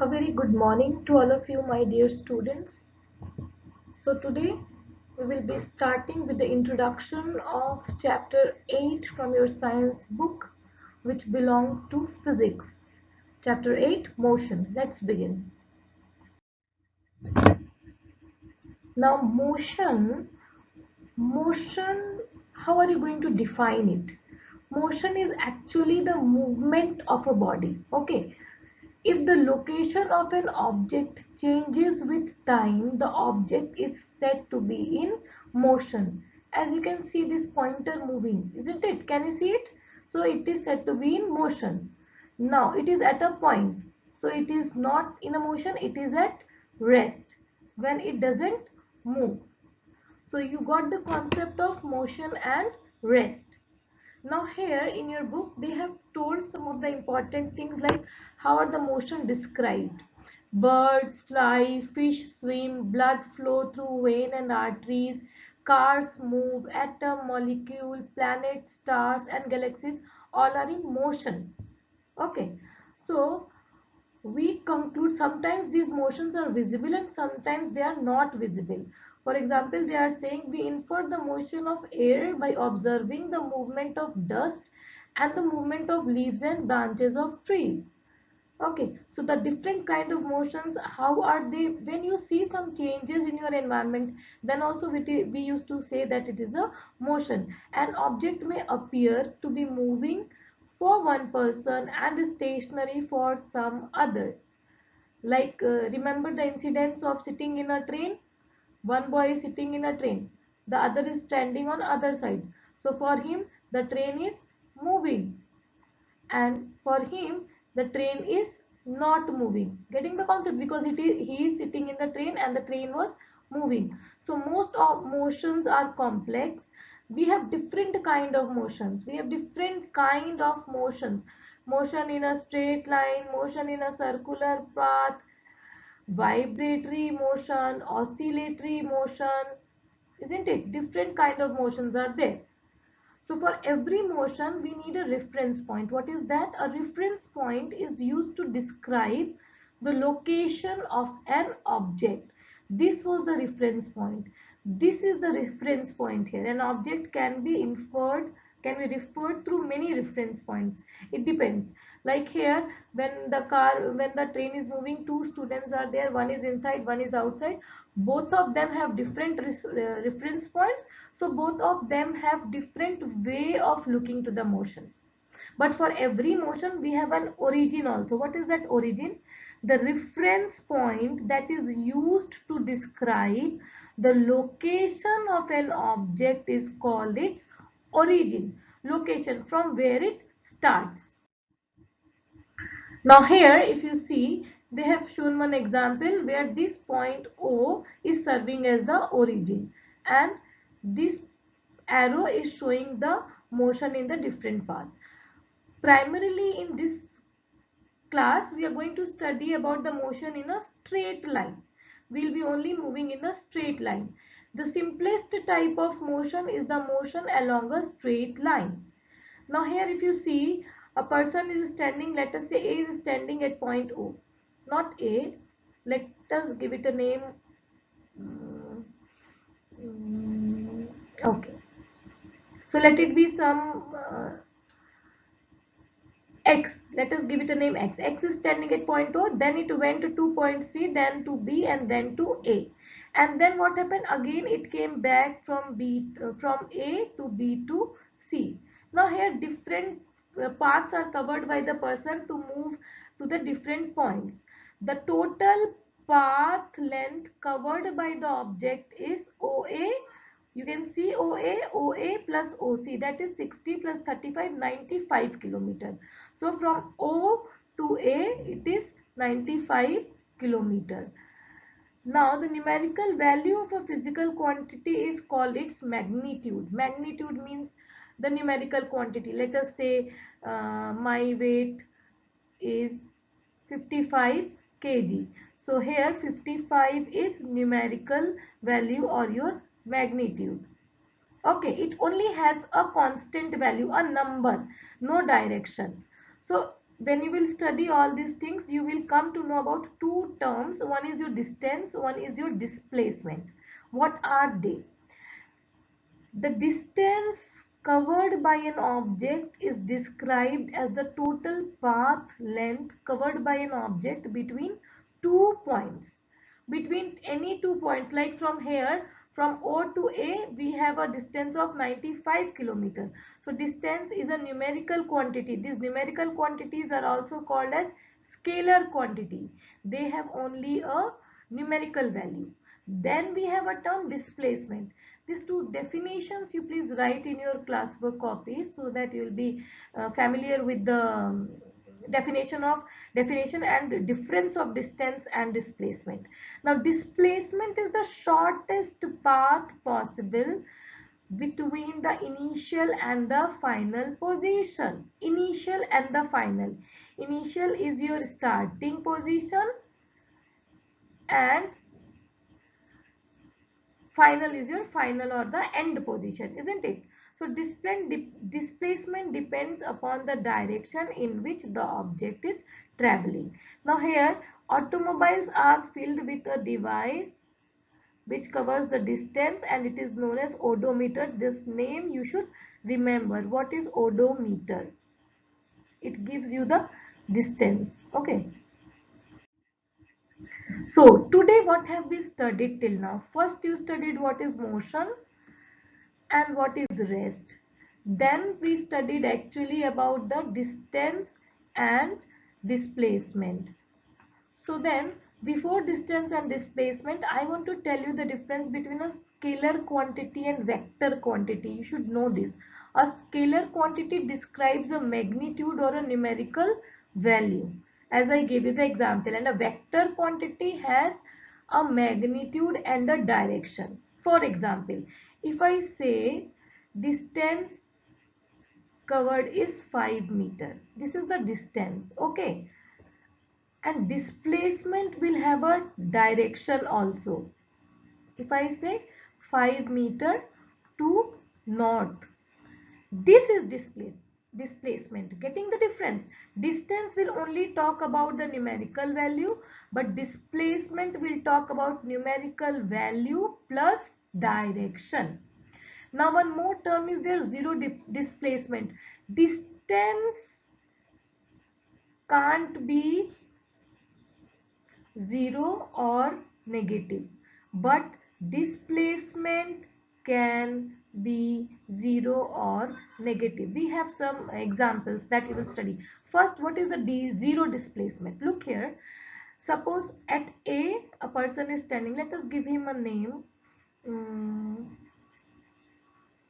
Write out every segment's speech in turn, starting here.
A very good morning to all of you, my dear students. So, today we will be starting with the introduction of chapter 8 from your science book, which belongs to physics. Chapter 8 Motion. Let's begin. Now, motion, how are you going to define it? Motion is actually the movement of a body. Okay, if the location of an object changes with time, the object is said to be in motion. As you can see this pointer moving, isn't it? Can you see it? So it is said to be in motion. Now it is at a point. So it is not in a motion, it is at rest when it doesn't move. So you got the concept of motion and rest. Now here in your book they have told some of the important things like how are the motion described. Birds fly, fish swim, blood flow through vein and arteries, cars move, atom, molecule, planets, stars and galaxies all are in motion. Okay, so we conclude sometimes these motions are visible and sometimes they are not visible. For example, they are saying we infer the motion of air by observing the movement of dust and the movement of leaves and branches of trees. Okay, so the different kind of motions, how are they? When you see some changes in your environment, then also we used to say that it is a motion. An object may appear to be moving for one person and stationary for some other. Like remember the incidents of sitting in a train? One boy is sitting in a train, the other is standing on other side. So for him, the train is moving, and for him the train is not moving. Getting the concept? Because he is sitting in the train and the train was moving. So most of motions are complex. We have different kind of motions. We have different kind of motions. Motion in a straight line, motion in a circular path, vibratory motion, oscillatory motion, isn't it? Different kind of motions are there. So for every motion, we need a reference point. What is that? A reference point is used to describe the location of an object. This was the reference point. This is the reference point here. An object can be inferred, can be referred through many reference points. It depends. Like here, when the train is moving, two students are there. One is inside, one is outside. Both of them have different reference points, so both of them have different way of looking to the motion. But for every motion we have an origin also. What is that origin? The reference point that is used to describe the location of an object is called its origin. Location, from where it starts. Now here if you see, they have shown one example where this point O is serving as the origin and this arrow is showing the motion in the different path. Primarily in this class we are going to study about the motion in a straight line. We will be only moving in a straight line. The simplest type of motion is the motion along a straight line. Now here if you see, a person is standing, let us say A is standing at point O. Not A, let us give it a name. Mm, okay. So let it be some X. Let us give it a name X. X is standing at point O, then it went to point C, then to B and then to A. And then what happened? Again it came back from from A to B to C. Now here different paths are covered by the person to move to the different points. The total path length covered by the object is OA. You can see OA plus OC, that is 60 plus 35, 95 kilometer. So from O to A it is 95 kilometer. Now the numerical value of a physical quantity is called its magnitude. Magnitude means the numerical quantity. Let us say my weight is 55 kg. So here 55 is numerical value or your magnitude. Okay, it only has a constant value, a number, no direction. So when you will study all these things, you will come to know about two terms. One is your distance, one is your displacement. What are they? The distance covered by an object is described as the total path length covered by an object between 2 points. Between any 2 points, like from here, from O to A, we have a distance of 95 kilometers. So distance is a numerical quantity. These numerical quantities are also called as scalar quantity. They have only a numerical value. Then we have a term displacement. These two definitions you please write in your classwork copies so that you will be familiar with the definition and difference of distance and displacement. Now displacement is the shortest path possible between the initial and the final position. Initial and the final. Initial is your starting position and final is your final or the end position, isn't it? So displacement depends upon the direction in which the object is traveling. Now here automobiles are filled with a device which covers the distance and it is known as odometer. This name you should remember. What is odometer? It gives you the distance. Okay. So today what have we studied till now? First you studied what is motion and what is rest. Then we studied actually about the distance and displacement. So then before distance and displacement, I want to tell you the difference between a scalar quantity and vector quantity. You should know this. A scalar quantity describes a magnitude or a numerical value, as I gave you the example, and a vector quantity has a magnitude and a direction. For example, if I say distance covered is 5 meter, this is the distance, okay, and displacement will have a direction also. If I say 5 meter to north, this is displacement. Getting the difference? Distance will only talk about the numerical value, but displacement will talk about numerical value plus direction. Now one more term is there, zero displacement. Distance can't be 0 or negative, but displacement can be 0 or negative. We have some examples that you will study. First, what is the zero displacement? Look here. Suppose at a person is standing. Let us give him a name.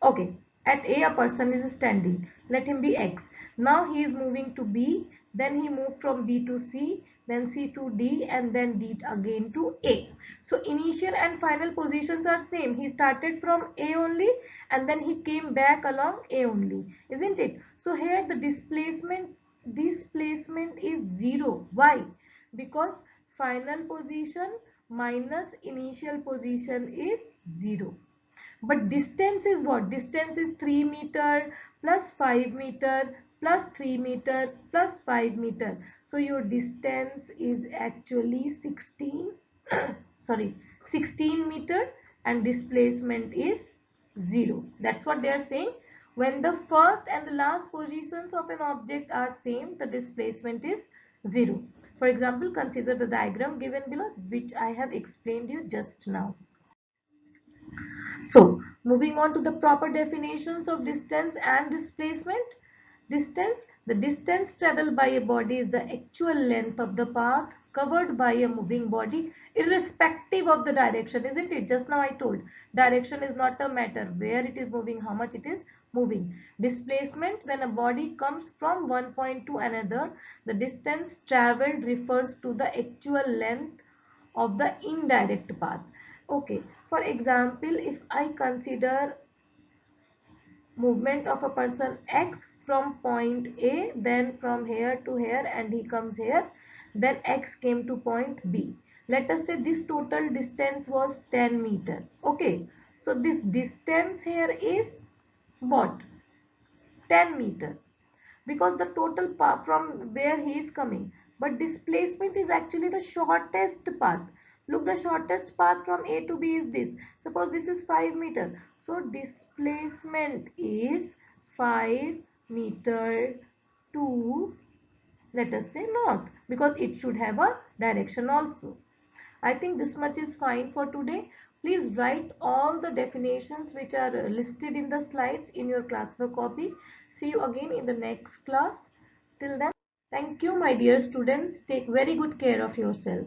Okay, at A person is standing. Let him be X. Now he is moving to B. Then he moved from B to C. Then C to D and then D again to A. So initial and final positions are same. He started from A only and then he came back along A only. Isn't it? So here the displacement is 0. Why? Because final position minus initial position is 0. But distance is what? Distance is 3 meter plus 5 meter plus 3 meter plus 5 meter. So your distance is actually 16 sorry 16 meter and displacement is 0. That's what they are saying. When the first and the last positions of an object are same, the displacement is 0. For example, consider the diagram given below, which I have explained you just now. So, moving on to the proper definitions of distance and displacement. Distance, the distance traveled by a body is the actual length of the path covered by a moving body irrespective of the direction, isn't it? Just now I told direction is not a matter, where it is moving, how much it is moving. Displacement, when a body comes from one point to another, the distance traveled refers to the actual length of the indirect path. Okay, for example, if I consider movement of a person X from point A, then from here to here, and he comes here, then X came to point B. Let us say this total distance was 10 meter. Okay, so this distance here is what? 10 meter. because the total path from where he is coming, but displacement is actually the shortest path. Look, the shortest path from A to B is this. Suppose this is 5 meter, so displacement is 5 meter to, let us say, north, because it should have a direction also. I think this much is fine for today. Please write all the definitions which are listed in the slides in your classwork copy. See you again in the next class. Till then, thank you, my dear students. Take very good care of yourself.